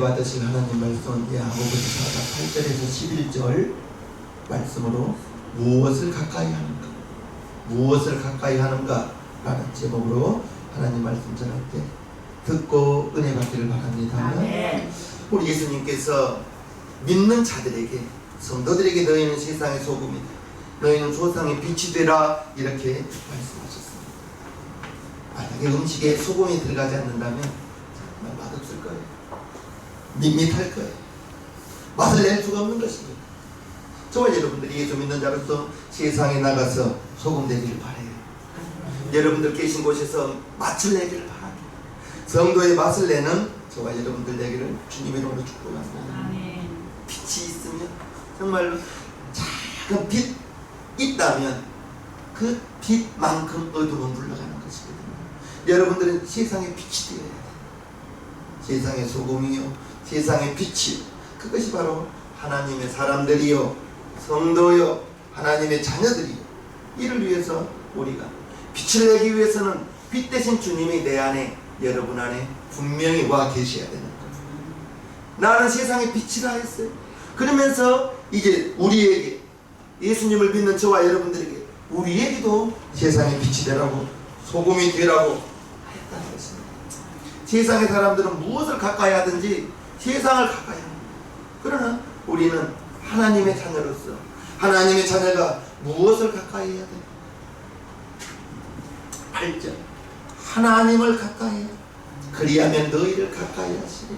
받으신 하나님 말씀은 야고보서 4장 8절에서 11절 말씀으로 무엇을 가까이 하는가, 무엇을 가까이 하는가 라는 제목으로 하나님 말씀 전할 때 듣고 은혜 받기를 바랍니다. 아멘. 우리 예수님께서 믿는 자들에게, 성도들에게 너희는 세상의 소금이다, 너희는 세상의 빛이 되라 이렇게 말씀하셨습니다. 만약에 음식에 소금이 들어가지 않는다면 정말 맛없을 거예요. 밋밋할 거예요. 맛을 낼 수가 없는 것입니다. 정말 여러분들이 예수 믿는 자로서 세상에 나가서 소금 되기를 바라요. 여러분들 계신 곳에서 맛을 내기를 바랍니다. 성도의 맛을 내는 저와 여러분들 되기를 주님의 이름으로 축복합니다. 빛이 있으면, 정말로 작은 빛 있다면 그 빛만큼 어둠은 물러가는 것이거든요. 여러분들은 세상의 빛이 되어야 돼요. 세상의 소금이요, 세상의 빛이, 그것이 바로 하나님의 사람들이요, 성도요, 하나님의 자녀들이요. 이를 위해서 우리가 빛을 내기 위해서는 빛 대신 주님이 내 안에, 여러분 안에 분명히 와 계셔야 되는 거예요. 나는 세상의 빛이라 했어요. 그러면서 이제 우리에게, 예수님을 믿는 저와 여러분들에게, 우리에게도 세상의 빛이 되라고, 소금이 되라고 하였다는 것입니다. 세상의 사람들은 무엇을 가까이 하든지 세상을 가까이 합니다. 그러나 우리는 하나님의 자녀로서, 하나님의 자녀가 무엇을 가까이 해야 됩니까? 8절, 하나님을 가까이 해야, 그리하면 너희를 가까이 하시리.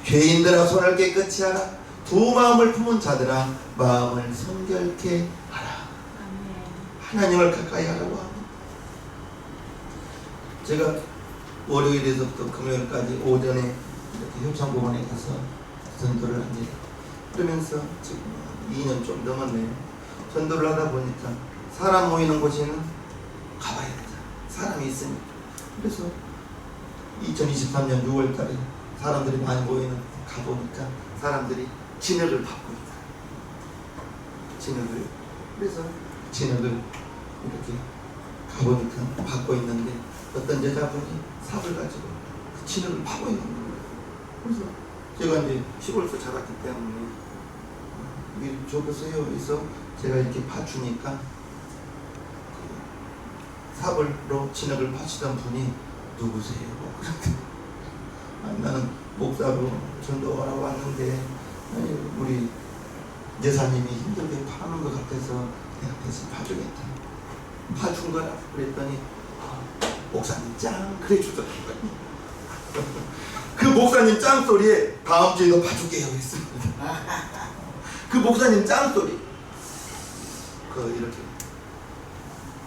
죄인들아 손을 깨끗이 하라. 두 마음을 품은 자들아 마음을 성결케 하라. 하나님을 가까이 하라고 합니다. 제가 월요일에서부터 금요일까지 오전에 이렇게 협창공원에 가서 전도를 합니다. 그러면서 지금 2년 좀 넘었네요. 전도를 하다 보니까 사람 모이는 곳에는 가봐야 되잖아. 사람이 있으니까. 그래서 2023년 6월 달에 사람들이 많이 모이는 가보니까 사람들이 진흙을 받고 있다. 진흙을. 그래서 진흙을 이렇게 가보니까 받고 있는데 어떤 여자분이 삽을 가지고 그 진흙을 파고 있는 거예요. 그래서 제가 이제 시골에서 자랐기 때문에 이리 줘보세요 해서 제가 이렇게 파주니까 그 삽으로 진흙을 파시던 분이 누구세요? 나는 목사로 전도하러 왔는데 우리 여사님이 힘들게 파는 것 같아서 내가 대신 파주겠다. 파준 거라 그랬더니 목사님 짱 그래 주더라고요. 그 목사님 짱 소리에 다음 주에도 봐줄게요 했습니다. 그 목사님 짱 소리, 이렇게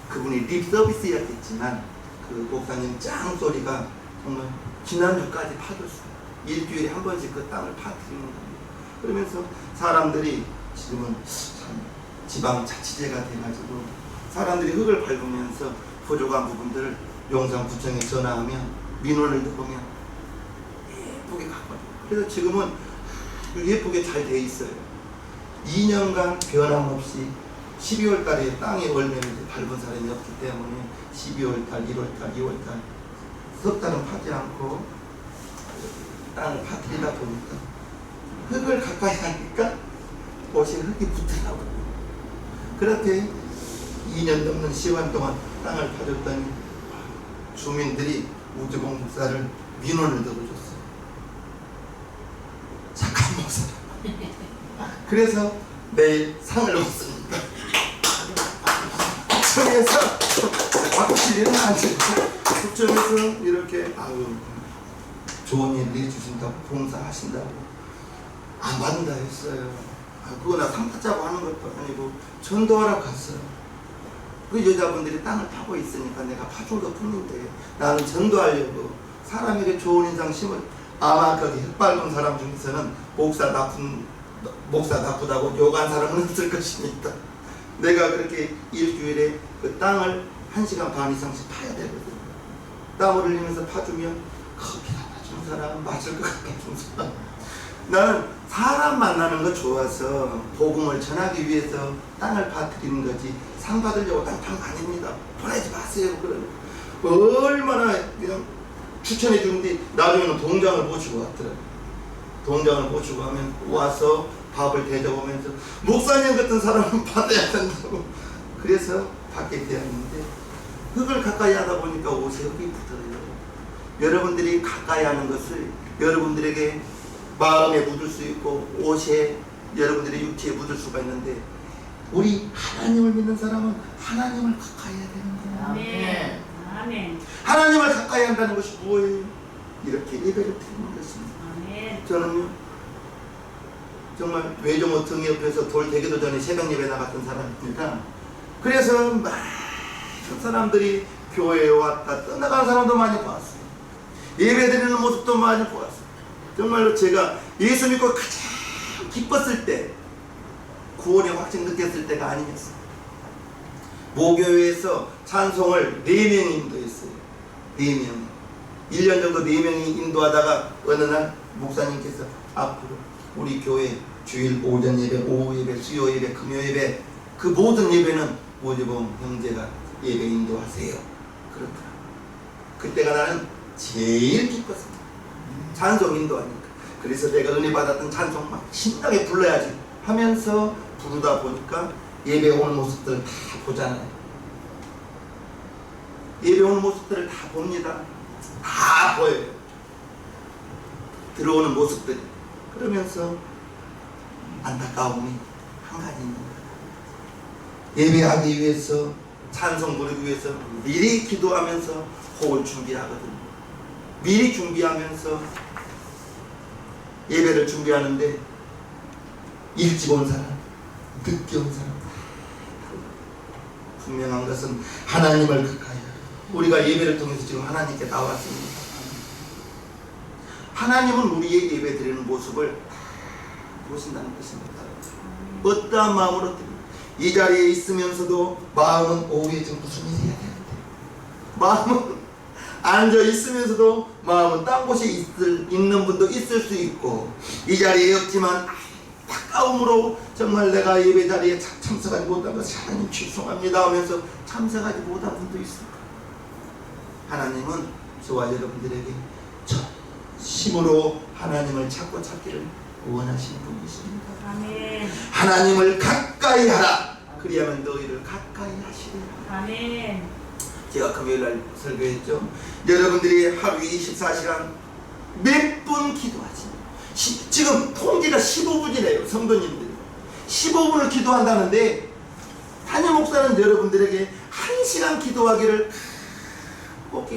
그분이 립 서비스였겠지만 그 목사님 짱 소리가 정말 지난주까지 파줬어요. 일주일에 한 번씩 그 땅을 파드리는 겁니다. 그러면서 사람들이 지금은 지방자치제가 돼가지고 사람들이 흙을 밟으면서 부족한 부분들을 용산구청에 전화하면 민원을 들어오면 예쁘게 갖거든요. 그래서 지금은 예쁘게 잘 돼 있어요. 2년간 변함없이 12월 달에 땅이 얼매는 밟은 사람이 없기 때문에 12월 달, 1월 달, 2월 달 석 달은 파지 않고 땅을 파뜨리다 보니까 흙을 가까이 하니까 옷에 흙이 붙더라고요. 그렇게 2년 넘는 시간 동안 땅을 파줬더니 주민들이 우주공 목사를 민원을 들어줬어요. 착한 목사. 그래서 내일 상을 얻습니다. 구청에서 바꾸실 일은 아니고 구청에서 이렇게 좋은 일 해주신다고, 봉사하신다고 안 받는다 했어요. 그거 나 상 받자고 하는 것도 아니고 전도하러 갔어요. 그 여자분들이 땅을 파고 있으니까 내가 파준 것 뿐인데 나는 전도하려고 사람에게 좋은 인상 심을, 아마 거기 흙밟은 사람 중에서는 목사 나쁘다고 욕한 사람은 없을 것입니다. 내가 그렇게 일주일에 그 땅을 1시간 반 이상씩 파야 되거든요. 땀을 흘리면서 파주면 커피 갖다 준 사람, 마실 것 갖다 준 사람. 나는 사람 만나는 거 좋아서 복음을 전하기 위해서 땅을 파뜨리는 거지 상 받으려고 땅 아닙니다. 보내지 마세요. 그러면 얼마나 그냥 추천해 주는데 나중에는 동장을 모시고 왔더라고요. 동장을 모시고 하면 와서 밥을 대접하면서 목사님 같은 사람은 받아야 된다고 그래서 받게 되었는데 흙을 가까이 하다 보니까 옷에 흙이 묻어요. 여러분들이 가까이 하는 것을 여러분들에게 마음에 묻을 수 있고 옷에 여러분들의 육체에 묻을 수가 있는데 우리 하나님을 믿는 사람은 하나님을 가까이 해야 되는 거예요. 아멘. 아멘. 하나님을 가까이 한다는 것이 뭐예요? 이렇게 예배를 드리는 것입니다. 아멘. 저는요 정말 외종호 등 옆에서 돌 되기도 전에 새벽 예배 나갔던 사람입니다. 그래서 많은 사람들이 교회에 왔다 떠나가는 사람도 많이 보았어요. 예배 드리는 모습도 많이 보았어요. 정말로 제가 예수 믿고 가장 기뻤을 때 구원의 확증 느꼈을 때가 아니었어요. 모교회에서 찬송을 4명이 인도했어요. 4명. 1년 정도 4명이 인도하다가 어느 날 목사님께서 앞으로 우리 교회 주일 오전 예배, 오후 예배, 수요 예배, 금요 예배 그 모든 예배는 오재봉 형제가 예배 인도하세요. 그렇더라. 그때가 나는 제일 기뻤습니다. 찬송 인도하니까. 그래서 내가 은혜 받았던 찬송 막 신나게 불러야지 하면서 부르다 보니까 예배 오는 모습들을 다 보잖아요. 예배 오는 모습들을 다 봅니다. 다 보여요. 들어오는 모습들이. 그러면서 안타까움이 한 가지 있는 거예요. 예배하기 위해서 찬송 부르기 위해서 미리 기도하면서 곡을 준비하거든요. 미리 준비하면서 예배를 준비하는데 일찍 온 사람, 늦게 온 사람 분명한 것은 하나님을 가까이 우리가 예배를 통해서 지금 하나님께 나왔습니다. 하나님은 우리의 예배 드리는 모습을 보신다는 것입니다. 어떠한 마음으로 드립니다. 이 자리에 있으면서도 마음은 오후에 지금 무슨 일이 해야 되는데 마음은 앉아 있으면서도 마음은 딴 곳에 있는 분도 있을 수 있고 이 자리에 없지만 안타까움으로 정말 내가 예배 자리에 참석하지 못한 것을 하나님 죄송합니다 하면서 참석하지 못한 분도 있을 거예요. 하나님은 저와 여러분들에게 진심으로 하나님을 찾기를 원하시는 분이십니다. 아멘. 하나님을 가까이 하라. 그리하면 너희를 가까이 하시리라. 아멘. 제가 금요일날 설교했죠. 여러분들이 하루에 24시간 몇 분 기도하지? 지금 통계가 15분이래요. 성도님들이 15분을 기도한다는데 담임 목사는 여러분들에게 1시간 기도하기를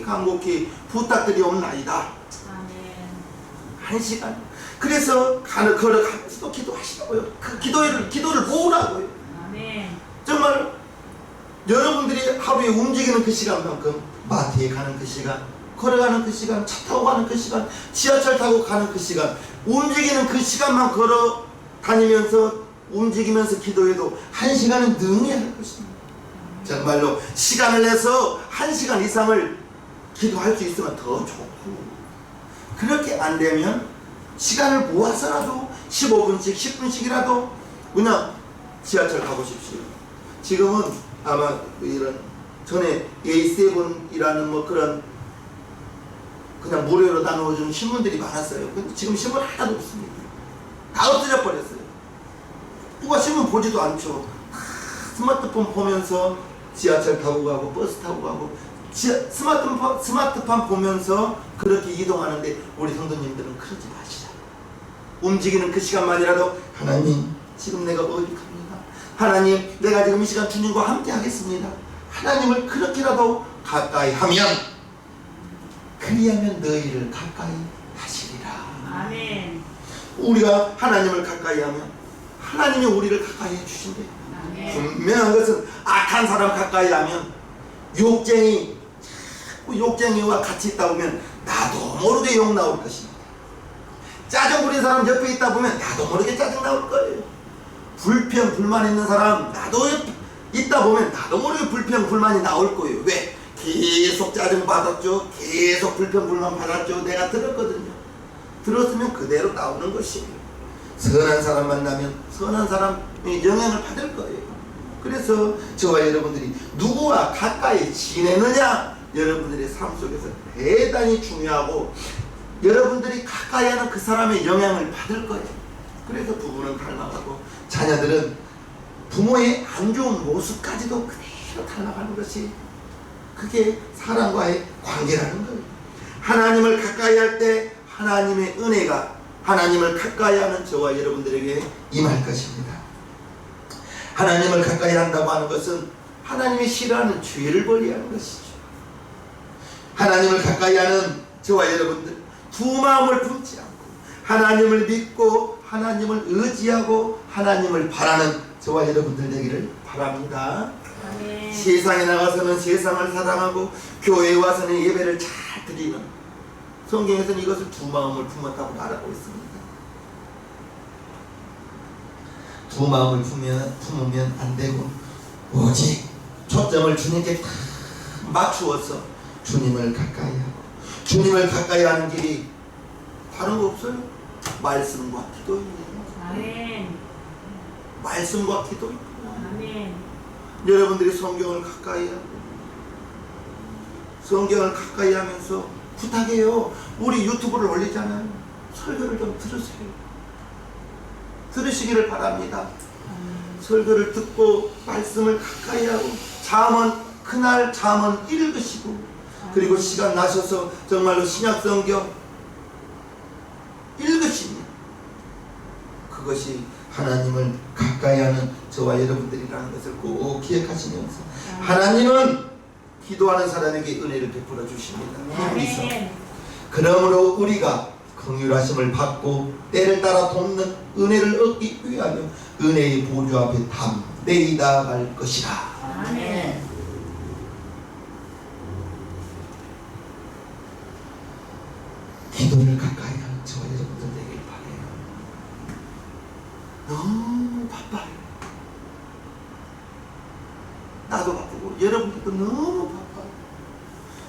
간곡히 부탁드리옵나이다. 아멘. 1시간. 그래서 걸어가면서 또 기도하시라고요. 그 기도를 모으라고요. 아멘. 정말 여러분들이 하루에 움직이는 그 시간만큼 마트에 가는 그 시간, 걸어가는 그 시간, 차 타고 가는 그 시간, 지하철 타고 가는 그 시간, 움직이는 그 시간만 걸어 다니면서 움직이면서 기도해도 1시간은 능히 할 것입니다. 정말로 시간을 내서 1시간 이상을 기도할 수 있으면 더 좋고, 그렇게 안 되면 시간을 모아서라도 15분씩 10분씩이라도 그냥 지하철 가보십시오. 지금은 아마 이런 전에 A7이라는 뭐 그런 그냥 무료로 나누어주는 신문들이 많았어요. 근데 지금 신문 하나도 없습니다. 다 없어져 버렸어요. 누가 신문 보지도 않죠. 스마트폰 보면서 지하철 타고 가고 버스 타고 가고 스마트폰 보면서 그렇게 이동하는데 우리 성도님들은 그러지 마시라. 움직이는 그 시간만이라도 하나님 지금 내가 어디 갑니다. 하나님 내가 지금 이 시간 주님과 함께 하겠습니다. 하나님을 그렇게라도 가까이 하면 그리하면 너희를 가까이 하시리라. 아멘. 우리가 하나님을 가까이 하면 하나님이 우리를 가까이 해주신대. 아멘. 분명한 것은 악한 사람 가까이 하면 욕쟁이와 같이 있다 보면 나도 모르게 욕 나올 것입니다. 짜증 부린 사람 옆에 있다 보면 나도 모르게 짜증 나올 거예요. 불평 불만 있는 사람 나도 있다 보면 나도 모르게 불평 불만이 나올 거예요. 왜? 계속 짜증 받았죠. 계속 불평 불만 받았죠. 내가 들었거든요. 들었으면 그대로 나오는 것이에요. 선한 사람 만나면 선한 사람의 영향을 받을 거예요. 그래서 저와 여러분들이 누구와 가까이 지내느냐 여러분들의 삶 속에서 대단히 중요하고 여러분들이 가까이 하는 그 사람의 영향을 받을 거예요. 그래서 부부는 닮아가고 자녀들은 부모의 안 좋은 모습까지도 그대로 닮아가는 것이 그게 사람과의 관계라는 거예요. 하나님을 가까이 할 때 하나님의 은혜가 하나님을 가까이 하는 저와 여러분들에게 임할 것입니다. 하나님을 가까이 한다고 하는 것은 하나님이 싫어하는 죄를 벌리하는 것이죠. 하나님을 가까이 하는 저와 여러분들 두 마음을 품지 않고 하나님을 믿고 하나님을 의지하고 하나님을 바라는 저와 여러분들 되기를 바랍니다. 아멘. 세상에 나가서는 세상을 사랑하고 교회에 와서는 예배를 잘 드리는, 성경에서는 이것을 두 마음을 품었다고 말하고 있습니다. 두 마음을 품으면 안 되고 오직 초점을 주님께 딱 맞추어서 주님을 가까이 하고, 주님을 가까이 하는 길이 다른 거 없어요. 말씀과 기도입니다. 아멘. 말씀과 기도. 아멘. 여러분들이 성경을 가까이 하고 성경을 가까이 하면서 부탁해요. 우리 유튜브를 올리잖아요. 설교를 좀 들으세요. 들으시기를 바랍니다. 설교를 듣고 말씀을 가까이 하고 잠은 그날 잠은 읽으시고, 그리고 시간 나셔서 정말로 신약 성경 읽으시면 그것이 하나님을 가까이 하는 저와 여러분들이라는 것을 꼭 기억하시면서, 하나님은 기도하는 사람에게 은혜를 베풀어 주십니다. 아멘. 그러므로 우리가 긍휼하심을 받고 때를 따라 돕는 은혜를 얻기 위하여 은혜의 보좌 앞에 담대히 나아갈 것이라. 아멘. 기도를 가까이 하는 저와 여러분들 되길 바라요. 너무 바빠요. 나도 바쁘고 여러분들도 너무 바빠요.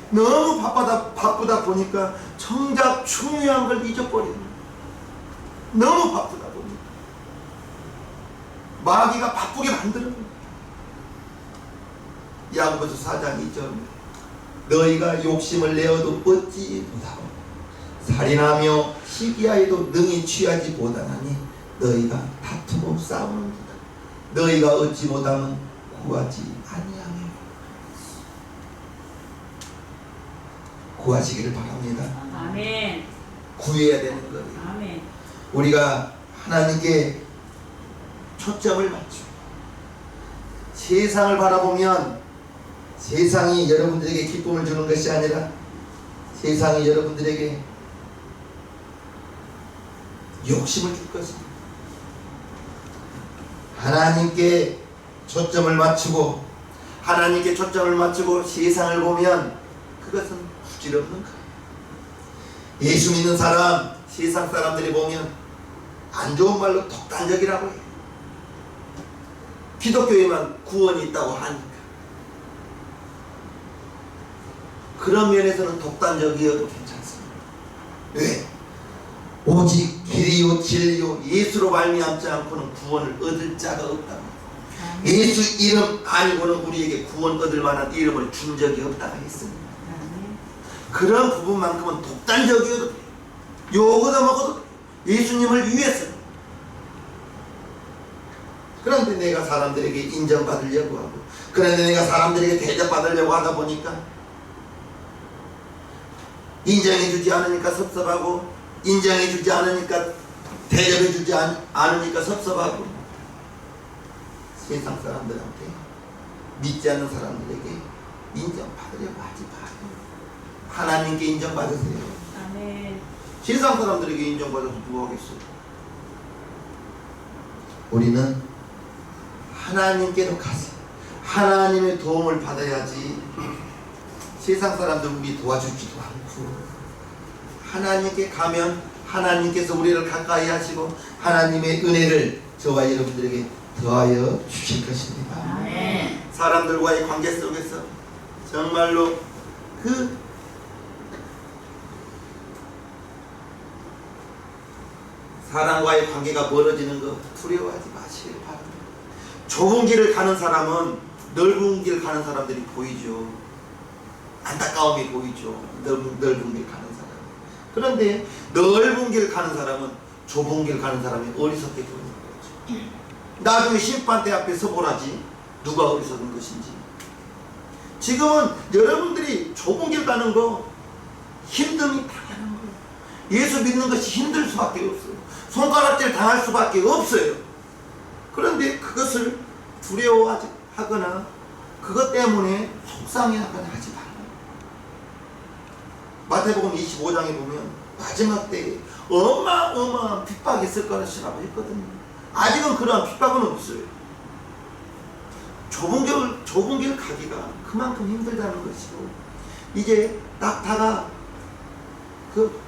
너무 바쁘다 보니까 정작 중요한 걸 잊어버려요. 너무 바쁘다 보니까 마귀가 바쁘게 만들어요. 야고보서 4장 2절, 너희가 욕심을 내어도 얻지 못하고 살인하며 시기하여도 능히 취하지 못하나니 너희가 다투고 싸우는도다. 너희가 얻지 못하면 구하지 아니하며. 구하시기를 바랍니다. 아멘. 구해야 되는 거예요. 아멘. 우리가 하나님께 초점을 맞추고 세상을 바라보면 세상이 여러분들에게 기쁨을 주는 것이 아니라 세상이 여러분들에게 욕심을 줄 것입니다. 하나님께 초점을 맞추고 하나님께 초점을 맞추고 세상을 보면 그것은 부질없는 거예요. 예수 믿는 사람, 세상 사람들이 보면 안 좋은 말로 독단적이라고 해요. 기독교에만 구원이 있다고 하니까. 그런 면에서는 독단적이어도 괜찮습니다. 왜? 오직 길이요 진리요 예수로 말미암지 않고는 구원을 얻을 자가 없다고. 예수 이름 아니고는 우리에게 구원 얻을 만한 이름을 준 적이 없다고 했습니다. 그런 부분만큼은 독단적이어도 돼요. 욕을 먹어도 돼요. 예수님을 위해서. 그런데 내가 사람들에게 인정받으려고 하고, 그런데 내가 사람들에게 대접받으려고 하다 보니까 인정해주지 않으니까 섭섭하고, 인정해주지 않으니까 대접해주지 않으니까 섭섭하고, 세상 사람들한테 믿지 않는 사람들에게 인정받으려고 하지 마세요. 하나님께 인정받으세요. 아멘. 세상 사람들에게 인정받아서 누가 하겠어요? 우리는 하나님께로 가서 하나님의 도움을 받아야지 세상 사람들 우리 도와주지도 않고, 하나님께 가면 하나님께서 우리를 가까이 하시고 하나님의 은혜를 저와 여러분들에게 더하여 주실 것입니다. 아멘. 사람들과의 관계 속에서 정말로 그 사람과의 관계가 멀어지는 거 두려워하지 마시길 바랍니다. 좁은 길을 가는 사람은 넓은 길 가는 사람들이 보이죠. 안타까움이 보이죠. 넓은 길 가는 사람. 그런데 넓은 길 가는 사람은 좁은 길 가는 사람이 어리석게 보이는 거죠. 나중에 심판대 앞에 서보라지 누가 어리석은 것인지. 지금은 여러분들이 좁은 길 가는 거 힘듦이 당연한 거예요. 예수 믿는 것이 힘들 수밖에 없어요. 손가락질 당할 수밖에 없어요. 그런데 그것을 두려워하거나 그것 때문에 속상해하거나 하지 말아요. 마태복음 25장에 보면 마지막 때에 어마어마한 핍박이 있을 것이라고 했거든요. 아직은 그러한 핍박은 없어요. 좁은 길 가기가 그만큼 힘들다는 것이고, 이제 낙타가 그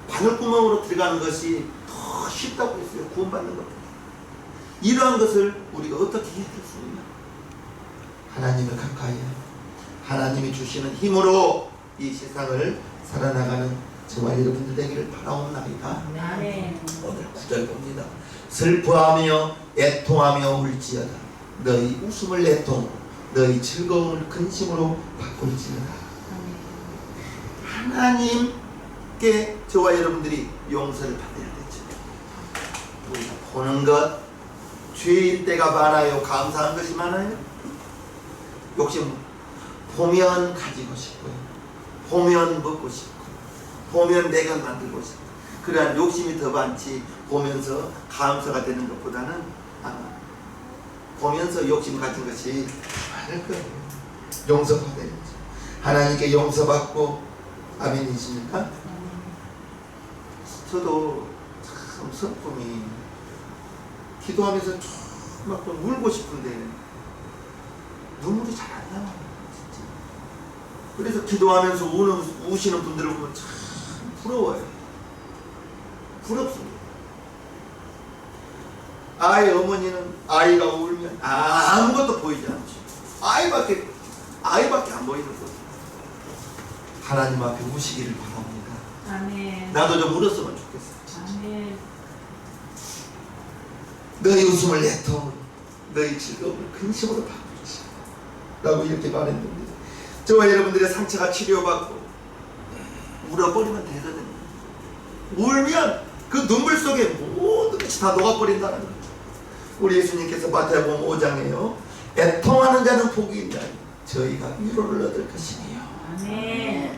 바늘구멍으로 들어가는 것이 더 쉽다고 했어요. 구원받는 것. 이러한 것을 우리가 어떻게 해야 되겠습니까? 하나님을 가까이 하나님이 주시는 힘으로 이 세상을 살아나가는 저와 여러분들 되기를 바라옵나이다. 아멘. 오늘 9절 봅니다. 슬퍼하며 애통하며 울지어다. 너희 웃음을 애통, 너희 즐거움을 근심으로 바꿀지어다. 하나님께 저와 여러분들이 용서를 받아야 되죠. 우리가 보는 것, 죄일 때가 많아요. 감사한 것이 많아요. 욕심, 보면 가지고 싶고요. 보면 먹고 싶고, 보면 내가 만들고 싶고, 그러한 욕심이 더 많지 보면서 감사가 되는 것보다는 보면서 욕심 가진 것이 많을 거예요. 용서받아야죠. 하나님께 용서받고. 아멘이십니까? 저도 참 슬픔이, 기도하면서 막 울고 싶은데 눈물이 잘 안 나와요. 진짜. 그래서 기도하면서 우시는 분들을 보면 참 부러워요. 부럽습니다. 아이 어머니는 아이가 울면 아무것도 보이지 않죠. 아이밖에 안 보이는 거죠. 하나님 앞에 우시기를 바랍니다. 아멘. 나도 좀 울었으면 좋겠어요. 아멘. 너희 웃음을 애통으로, 너희 즐거움을 근심으로 바꾸지 라고 이렇게 말했는데, 저와 여러분들의 상처가 치료받고 울어버리면 되거든요. 울면 그 눈물 속에 모든 것이 다 녹아버린다는 거죠. 우리 예수님께서 마태복음 5장에요. 애통하는 자는 복이 있다. 저희가 위로를 얻을 것이니요. 아멘.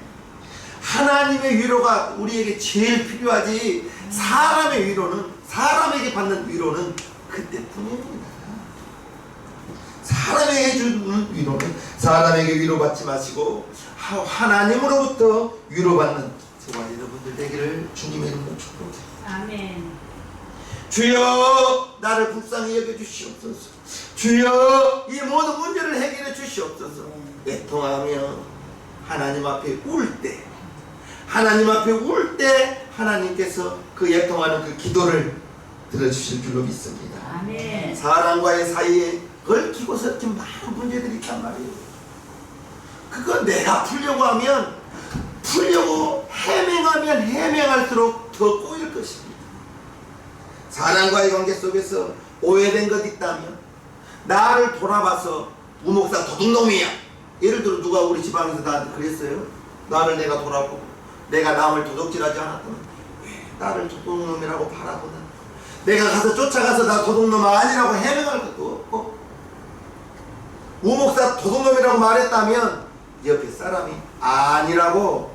하나님의 위로가 우리에게 제일 필요하지, 사람의 위로는, 사람에게 받는 위로는 그때뿐입니다. 사람에게 주는 위로는 사람에게 위로받지 마시고 하나님으로부터 위로받는 저와 여러분들 되기를 주님의 이름으로 축복합니다. 아멘. 주여 나를 불쌍히 여겨주시옵소서. 주여 이 모든 문제를 해결해 주시옵소서. 애통하며 하나님 앞에 울 때, 하나님 앞에 울 때 하나님께서 그 애통하는 그 기도를 들어주실 줄로 믿습니다. 아멘. 사람과의 사이에 얽히고 섞인 많은 문제들이 있단 말이에요. 그거 내가 풀려고 해명하면 해명할수록 더 꼬일 것입니다. 사람과의 관계 속에서 오해된 것 있다면 나를 돌아봐서 우목사 도둑놈이야. 예를 들어 누가 우리 지방에서 나한테 그랬어요. 나를 내가 돌아보고 내가 남을 도둑질하지 않았다면 왜 나를 도둑놈이라고 바라보나. 내가 가서 쫓아가서 나 도둑놈 아니라고 해명할 것도 없고, 우목사 도둑놈이라고 말했다면 옆에 사람이 아니라고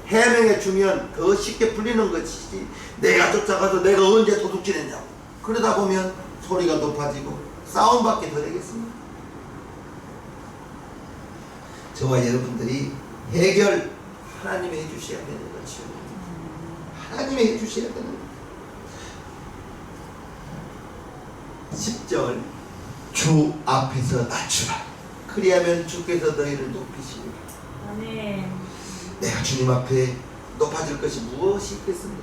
해명해 주면 더 쉽게 풀리는 것이지, 내가 쫓아가서 내가 언제 도둑질했냐고 그러다 보면 소리가 높아지고 싸움밖에 더 되겠습니다. 저와 여러분들이 해결 하나님이 해주셔야 되는 거죠. 하나님이 해주셔야 되는 거죠. 10절 주 앞에서 낮추라. 그리하면 주께서 너희를 높이시리라. 아멘. 내가 주님 앞에 높아질 것이 무엇이 있겠습니까?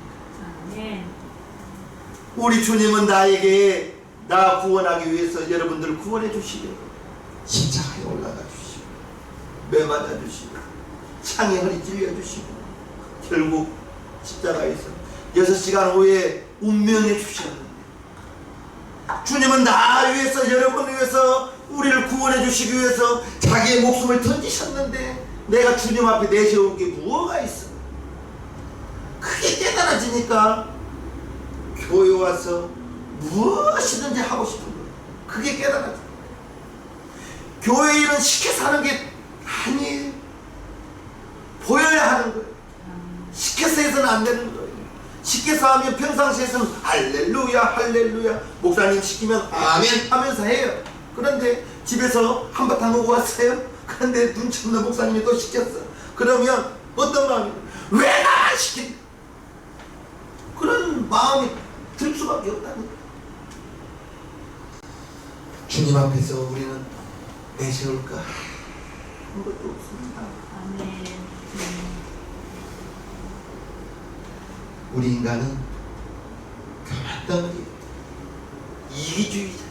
아멘. 우리 주님은 나에게 나 구원하기 위해서 여러분들을 구원해 주시려고 십자가에 올라가 주시고 매 맞아 주시고 창에 허리 찔려 주시고 결국 십자가에서 6시간 후에 운명해 주셨는데, 주님은 나 위해서, 여러분을 위해서, 우리를 구원해 주시기 위해서 자기의 목숨을 던지셨는데 내가 주님 앞에 내세울 게 무엇가 있어? 빠지니까 교회 와서 무엇이든지 하고 싶은 거예요. 그게 깨달았어요. 교회 일은 시켜서 하는 게 아니에요. 보여야 하는 거예요. 시켜서 해서는 안 되는 거예요. 시켜서 하면 평상시에서는 할렐루야 할렐루야 목사님 시키면 아멘 하면서 해요. 그런데 집에서 한바탕 오고 왔어요. 그런데 눈치 없는 목사님이 또 시켰어. 그러면 어떤 마음이 왜 나만 시킨 그런 마음이 들 수밖에 없다는 거예요. 주님 앞에서 우리는 내세울까 아무것도 없습니다. 아멘. 우리 인간은 교만덩어리 이기주의자.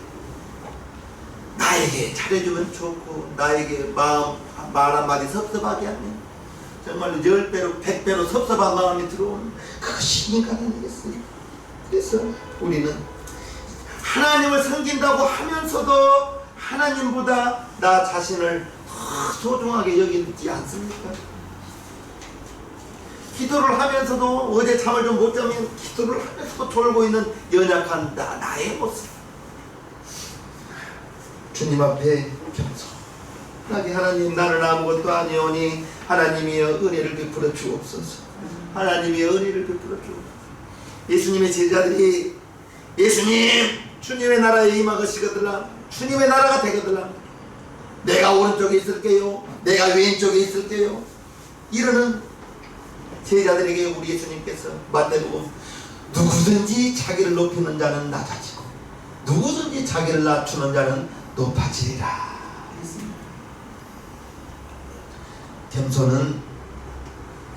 나에게 잘해주면 좋고 나에게 말 한마디 섭섭하게 하면 정말 10배로 100배로 섭섭한 마음이 들어오는 그것이 인간 아니겠어요? 그래서 우리는 하나님을 섬긴다고 하면서도 하나님보다 나 자신을 더 소중하게 여기지 않습니까? 기도를 하면서도 어제 잠을 좀 못 자면 기도를 하면서도 졸고 있는 연약한 나의 모습. 주님 앞에 겸손하게 하나님 나는 아무것도 아니오니 하나님이여 은혜를 베풀어 주옵소서. 하나님이여 은혜를 베풀어 주옵소서. 예수님의 제자들이 예수님 주님의 나라에 임하시거들라 주님의 나라가 되거들라 내가 오른쪽에 있을게요 내가 왼쪽에 있을게요 이러는 제자들에게 우리 예수님께서 마태복음 누구든지 자기를 높이는 자는 낮아지고 누구든지 자기를 낮추는 자는 높아지리라 했습니다. 겸손은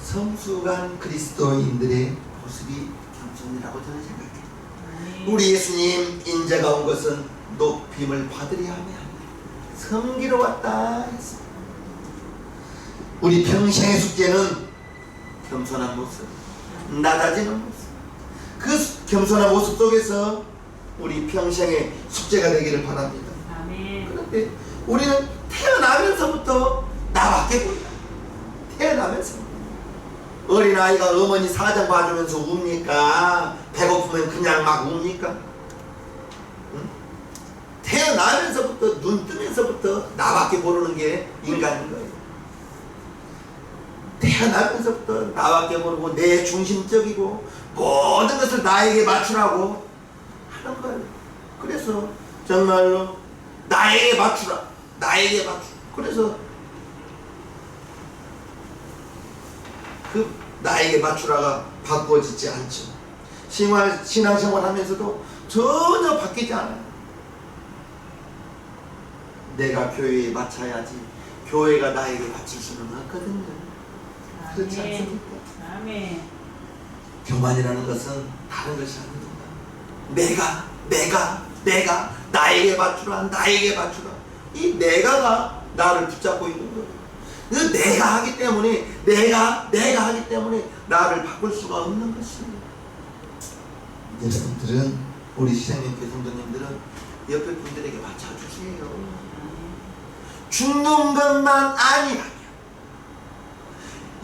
성숙한 그리스도인들의 모습이 겸손이라고 저는 생각해요. 우리 예수님 인자가 온 것은 높임을 받으려 하면 섬기러 왔다 했습니다. 우리 평생의 숙제는 겸손한 모습, 낮아지는 모습. 그 겸손한 모습 속에서 우리 평생의 숙제가 되기를 바랍니다. 아멘. 그런데 우리는 태어나면서부터 나밖에 몰라. 태어나면서 어린아이가 어머니 사정 봐주면서 웁니까? 배고프면 그냥 막 웁니까? 응? 태어나면서부터 눈 뜨면서부터 나밖에 모르는 게 인간인 거예요. 태어나면서부터 나밖에 모르고 내 중심적이고 모든 것을 나에게 맞추라고 하는 거예요. 그래서 정말로 나에게 맞추라. 나에게 맞추라. 그래서 그 나에게 맞추라가 바꿔지지 않죠. 신앙생활 하면서도 전혀 바뀌지 않아요. 내가 교회에 맞춰야지 교회가 나에게 맞출 수는 없거든요. 그렇지 않습니까? 아멘. 교만이라는 것은 다른 것이 아닙니다. 내가 나에게 맞추라 나에게 맞추라 이 내가가 나를 붙잡고 있는 거예요. 그 내가 하기 때문에 내가 하기 때문에 나를 바꿀 수가 없는 것입니다. 여러분들은 우리 시장님께 성도님들은 옆에 분들에게 맞춰주세요. 죽는 것만 아니라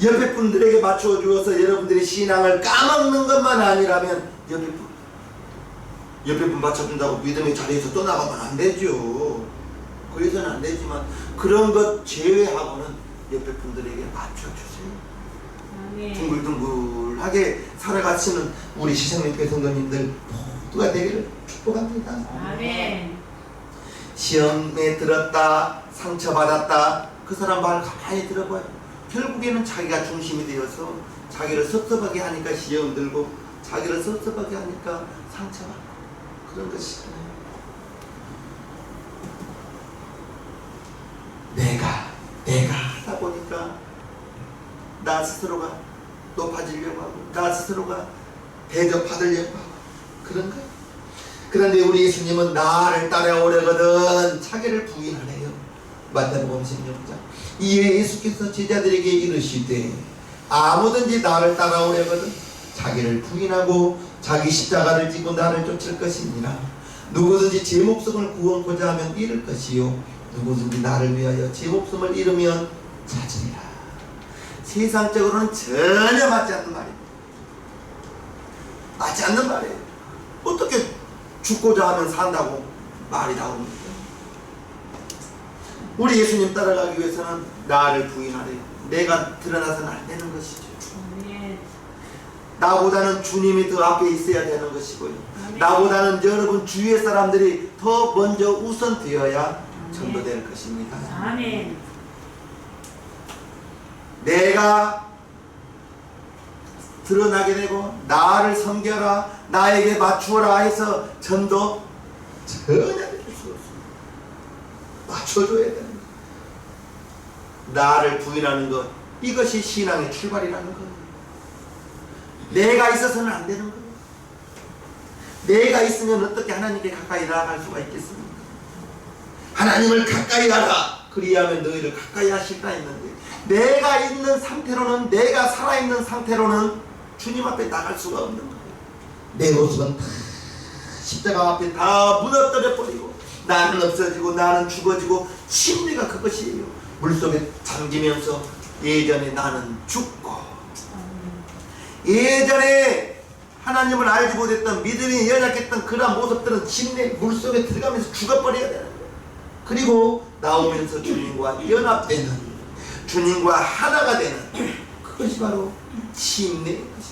옆에 분들에게 맞춰주어서 여러분들의 신앙을 까먹는 것만 아니라면 옆에 분 맞춰준다고 믿음의 자리에서 떠나가면 안 되죠. 그래서는 안 되지만 그런 것 제외하고는 옆에 분들에게 맞춰주세요. 아멘. 둥글둥글하게 살아가시는 우리 시생님께 성도님들 모두가 되기를 축복합니다. 아멘. 시험에 들었다 상처받았다 그 사람 말 가만히 들어봐요. 결국에는 자기가 중심이 되어서 자기를 섭섭하게 하니까 시험 들고 자기를 섭섭하게 하니까 상처받고 그런 것이잖아요. 내가 하다 보니까 나 스스로가 높아지려고 하고 나 스스로가 대접받으려고 하고 그런 거예요. 그런데 우리 예수님은 나를 따라오려거든 자기를 부인하래요. 마태복음 16장. 이에 예수께서 제자들에게 이르시되 아무든지 나를 따라오려거든 자기를 부인하고 자기 십자가를 지고 나를 쫓을 것이니라. 누구든지 제 목숨을 구원코자 하면 잃을 것이요 누구든지 나를 위하여 제 목숨을 잃으면 찾으리라. 세상적으로는 전혀 맞지 않는 말입니다. 맞지 않는 말이에요. 어떻게 죽고자 하면 산다고 말이 나옵니까? 우리 예수님 따라가기 위해서는 나를 부인하래요. 내가 드러나서는 안 되는 것이죠. 아멘. 나보다는 주님이 더 앞에 있어야 되는 것이고요. 아멘. 나보다는 여러분 주위의 사람들이 더 먼저 우선 되어야 아멘. 전도될 것입니다. 아멘. 내가 드러나게 되고 나를 섬겨라, 나에게 맞추어라 해서 전도 전혀 될 수 없습니다. 맞춰줘야 되는 거예요. 나를 부인하는 것, 이것이 신앙의 출발이라는 거예요. 내가 있어서는 안 되는 거예요. 내가 있으면 어떻게 하나님께 가까이 나아갈 수가 있겠습니까? 하나님을 가까이 하라, 그리하면 너희를 가까이 하시리라 했는데, 내가 있는 상태로는, 내가 살아있는 상태로는 주님 앞에 나갈 수가 없는 거예요. 내 모습은 다 십자가 앞에 다 무너뜨려 버리고, 나는 없어지고 나는 죽어지고, 심리가 그것이에요. 물속에 잠기면서 예전에 나는 죽고, 예전에 하나님을 알지 못했던, 믿음이 연약했던 그런 모습들은 심리 물속에 들어가면서 죽어버려야 되는 거예요. 그리고 나오면서 주님과 연합되는, 주님과 하나가 되는, 그것이 바로 침례인 것입니다.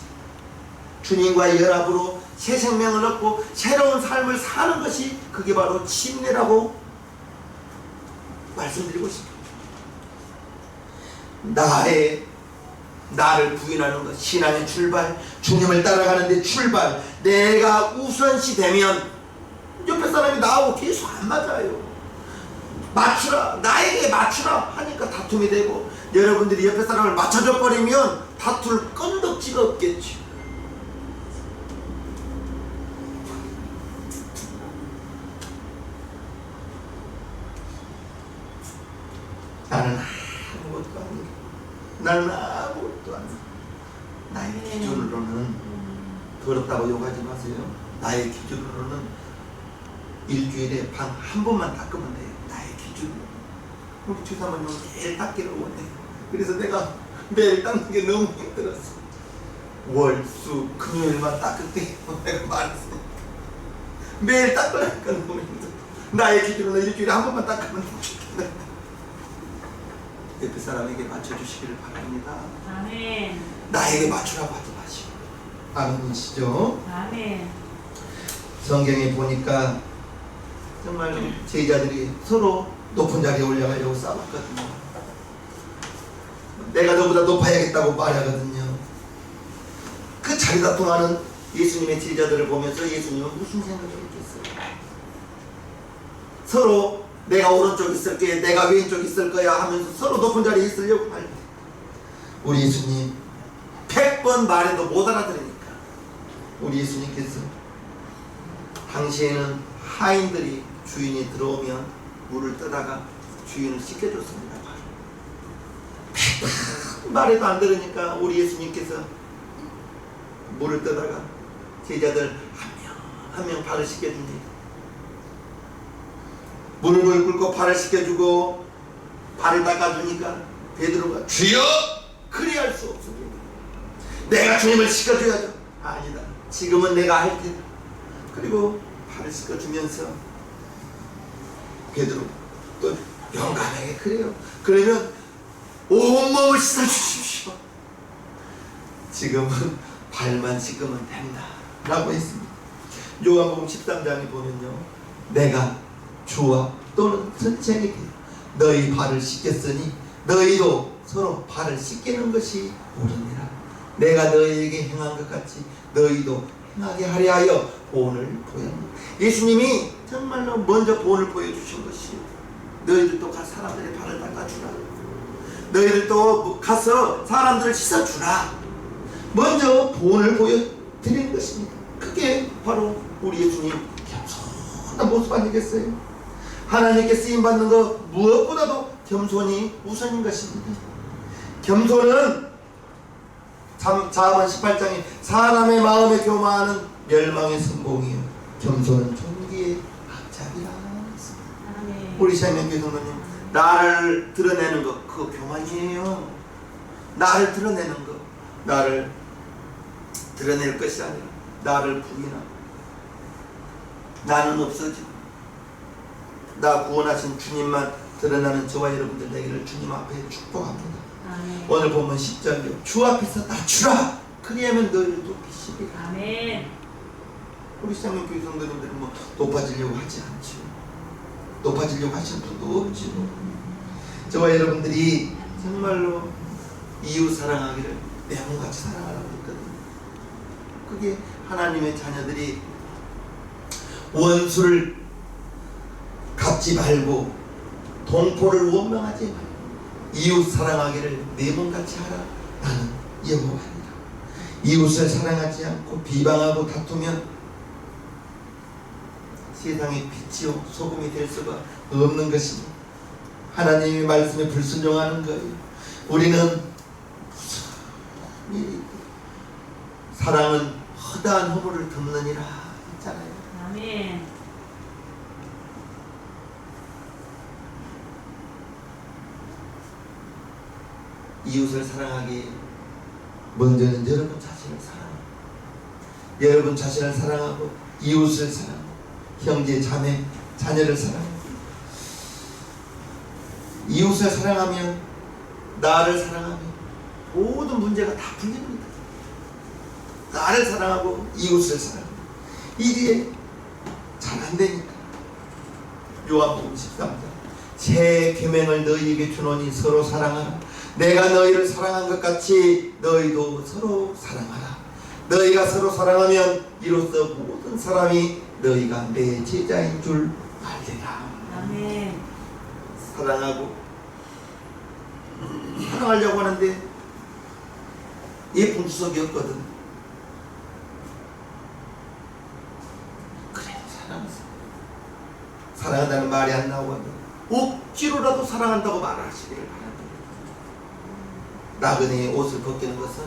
주님과 연합으로 새 생명을 얻고 새로운 삶을 사는 것이, 그게 바로 침례라고 말씀드리고 싶습니다. 나를 부인하는 것, 신앙의 출발, 주님을 따라가는데 출발. 내가 우선시 되면 옆에 사람이 나하고 계속 안 맞아요. 맞추라, 나에게 맞추라 하니까 다툼이 되고, 여러분들이 옆에 사람을 맞춰줘 버리면 다툴 건덕지가 없겠죠. 나는 아무것도 아니고, 나는 아무것도 아니고. 나의 기준으로는, 더럽다고 욕하지 마세요. 나의 기준으로는 일주일에 방 한 번만 닦으면 돼요. 나의 기준으로. 우리 주사모님은 매일 닦기를 원해요. 그래서 내가 매일 닦는 게 너무 힘들었어. 월, 수, 금요일만 닦을게 내가 말했어요. 매일 닦으려니까 너무 힘들어. 나의 기준으로 일주일에 한 번만 닦으면 좋겠다. 옆에 사람에게 맞춰주시기를 바랍니다. 아멘. 나에게 맞추라고 하지 마시고. 아멘이시죠? 아멘. 성경에 보니까 정말 제자들이 서로 높은 자리에 올라가려고 싸웠거든요. 내가 너보다 높아야겠다고 말하거든요. 그 자리다툼하는 예수님의 제자들을 보면서 예수님은 무슨 생각을 했겠어요? 서로 내가 오른쪽 있을 거야, 내가 왼쪽 있을 거야 하면서 서로 높은 자리에 있으려고 할 때, 우리 예수님 100번 말해도 못 알아들으니까 우리 예수님께서 당시에는 하인들이 주인이 들어오면 물을 떠다가 주인을 씻겨줬습니다. 바로 100번 말해도 안 들으니까 우리 예수님께서 물을 떠다가 제자들 한 명 한 명 발을 씻겨줍니다. 물을 끓고 발을 씻겨주고 발을 닦아주니까 베드로가 주여! 그리할 수 없습니다. 내가 주님을 씻겨줘야죠. 아니다, 지금은 내가 할 테다. 그리고 발을 씻겨주면서 베드로 또 용감하게 그래요. 그러면 온몸을 씻어주십시오. 지금은 발만 씻으면 된다 라고 했습니다. 요한복음 13장에 보면요, 내가 주와 또는 선생에게 너희 발을 씻겼으니 너희도 서로 발을 씻기는 것이 옳으니라. 내가 너희에게 행한 것 같이 너희도 행하게 하려 하여 본을 보였노라. 예수님이 정말로 먼저 본을 보여주신 것이, 너희들도 가서 사람들의 발을 닦아주라, 너희들도 가서 사람들을 씻어주라, 먼저 본을 보여드리는 것입니다. 그게 바로 우리 예수님 겸손한 모습 아니겠어요? 하나님께 쓰임받는 것 무엇보다도 겸손이 우선인 것입니다. 겸손은 자문 18장에 사람의 마음에 교만은 멸망의 성공이요, 겸손은 존귀의 앞잡이라 했습니다. 우리 생명교회 성도님, 나를 드러내는 것, 그거 교만이에요. 나를 드러내는 것, 나를 드러낼 것이 아니라 나를 부인하고 나는 없어지고 나 구원하신 주님만 드러나는 저와 여러분들 되기를 주님 앞에 축복합니다. 아멘. 오늘 보면 10절요. 주 앞에서 낮추라. 그리하면 너희를 높이시리라. 아멘. 우리 시장님 교회 성도님들은 뭐 높아지려고 하지 않죠. 높아지려고 하시는 분도 없지요. 저와 여러분들이 정말로 이웃 사랑하기를 내 몸같이 사랑하라고 했거든요. 그게 하나님의 자녀들이 원수를 갚지 말고 동포를 원망하지 말고 이웃 사랑하기를 내 몸같이 하라. 나는 여호와니라. 이웃을 사랑하지 않고 비방하고 다투면 세상의 빛이요 소금이 될 수가 없는 것입니다. 하나님의 말씀에 불순종하는 거예요. 우리는 무슨 일이 사랑은 허다한 허물을 덮느니라 했잖아요. 아멘. 이웃을 사랑하기 먼저는 여러분 자신을 사랑하고 여러분 자신을 사랑하고 이웃을 사랑하고 형제 자매 자녀를 사랑하고 이웃을 사랑하면 나를 사랑하면 모든 문제가 다 풀립니다. 나를 사랑하고 이웃을 사랑하고 이게 잘 안 되니까 요한복음 13장 새 계명을 너희에게 주노니 서로 사랑하라. 내가 너희를 사랑한 것 같이 너희도 서로 사랑하라. 너희가 서로 사랑하면 이로써 모든 사람이 너희가 내 제자인 줄 알리라. 아멘. 사랑하고 사랑하려고 하는데 예쁜 주석이었거든. 그래도 사랑한다는 말이 안 나오거든. 억지로라도 사랑한다고 말하시기를 바랍니다. 나그네의 옷을 벗기는 것은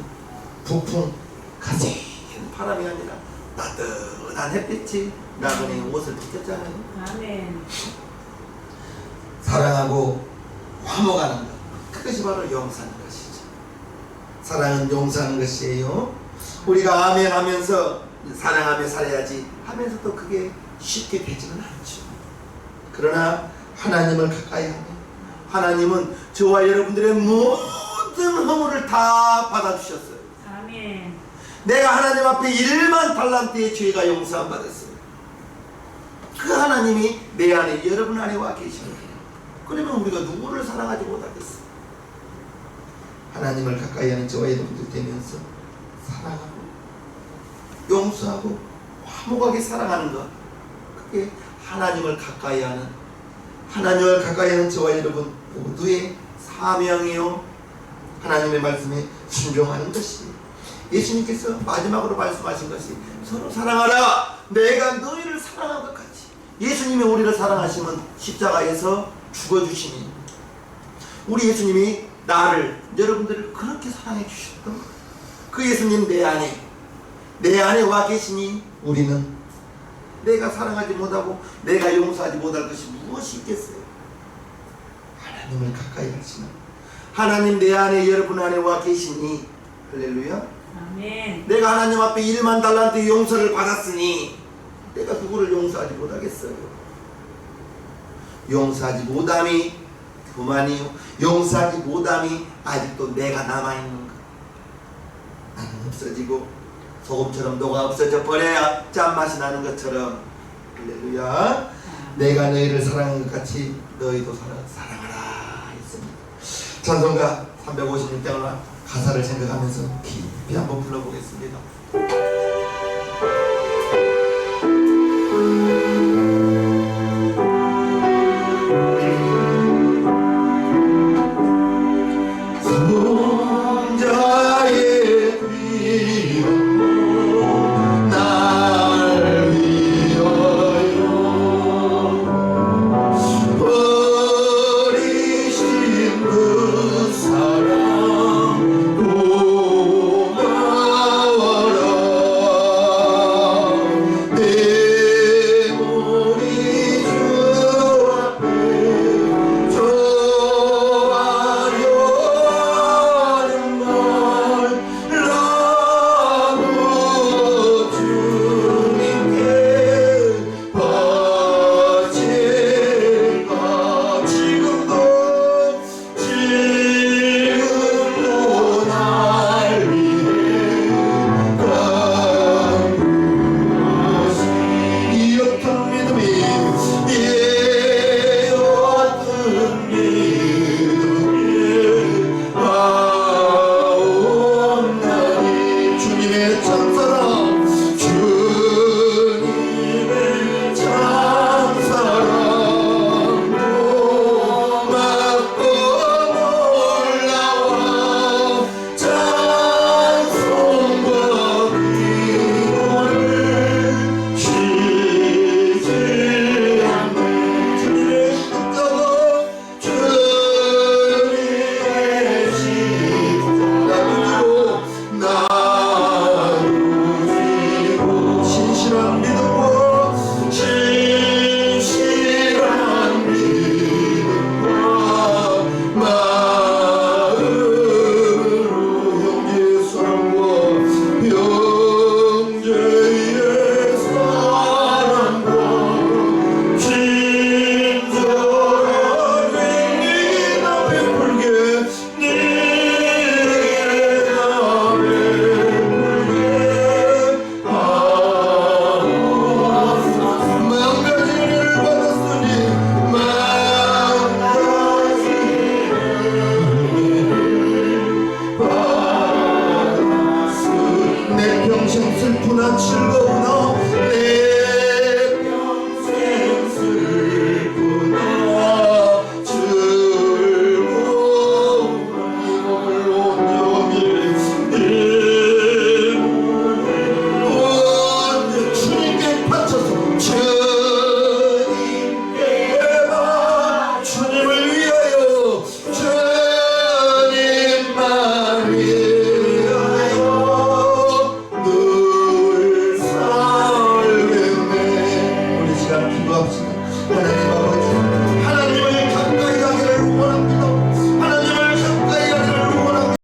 북풍 가세한 바람이 아니라 따뜻한 햇빛이 나그네의 옷을 벗겼잖아요. 아멘. 사랑하고 화목하는 것, 그것이 바로 용서하는 것이죠. 사랑은 용서하는 것이에요. 우리가 아멘 하면서 사랑하며 살아야지 하면서도 그게 쉽게 되지는 않죠. 그러나 하나님을 가까이 하면 하나님은 저와 여러분들의 모든 허물을 다 받아주셨어요. 아멘. 내가 하나님 앞에 1만 달란트의 죄가 용서함 받았어요. 그 하나님이 내 안에 여러분 안에 와 계시는 거예요. 그러면 우리가 누구를 사랑하지 못하겠어요? 하나님을 가까이 하는 저와 여러분들 되면서 사랑하고 용서하고 화목하게 사랑하는 것, 그게 하나님을 가까이 하는 저와 여러분 모두의 사명이요 하나님의 말씀에 순종하는 것이 예수님께서 마지막으로 말씀하신 것이 서로 사랑하라. 내가 너희를 사랑한 것 같이. 예수님이 우리를 사랑하시면 십자가에서 죽어주시니 우리 예수님이 나를 여러분들을 그렇게 사랑해 주셨던 그 예수님 내 안에 와 계시니 우리는 내가 사랑하지 못하고 내가 용서하지 못할 것이 무엇이 있겠어요? 하나님을 가까이 하시는 하나님 내 안에 여러분 안에 와 계시니 할렐루야. 아멘. 내가 하나님 앞에 1만 달란트 용서를 받았으니 내가 누구를 용서하지 못하겠어요? 용서하지 못함이 그만이요. 용서하지 못함이 아직도 내가 남아있는 것. 나는 없어지고 소금처럼 녹아 없어져 버려야 짠맛이 나는 것처럼 할렐루야. 내가 너희를 사랑한 것 같이 너희도 사랑하라 했습니다. 찬송가 356장을 가사를 생각하면서 깊이 한번 불러보겠습니다.